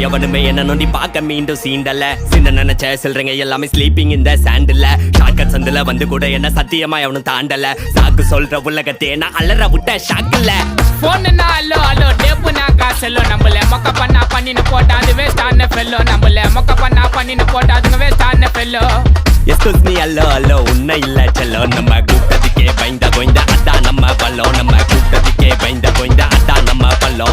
எவனுமே என்ன நோண்டி பார்க்க மீண்டும் சீண்டல சின்ன நினைச்ச சொல்றீங்க எல்லாமே ஸ்லீப்பிங் இந்த சாண்டில் ஷார்ட்கட் சந்தில வந்து கூட என்ன சத்தியமா எவனும் தாண்டல சாக்கு சொல்ற உலகத்தே நான் அலற விட்ட ஷாக்கில்ல போன்னா அல்லோ அல்லோ டேப்புனா காசல்லோ நம்மள மொக்க பண்ணா பண்ணின்னு போட்டா அது வேஸ்ட் ஆன ஃபெல்லோ நம்மள மொக்க பண்ணா பண்ணின்னு போட்டா அதுங்க வேஸ்ட் ஆன ஃபெல்லோ எஸ்கூஸ் மீ அல்லோ அல்லோ உன்ன இல்ல செல்லோ நம்ம கூட்டத்துக்கே பயந்த கோய்ந்த அதான் நம்ம பல்லோ நம்ம கூட்டத்துக்கே பயந்த கோய்ந்த அதான் நம்ம பல்லோ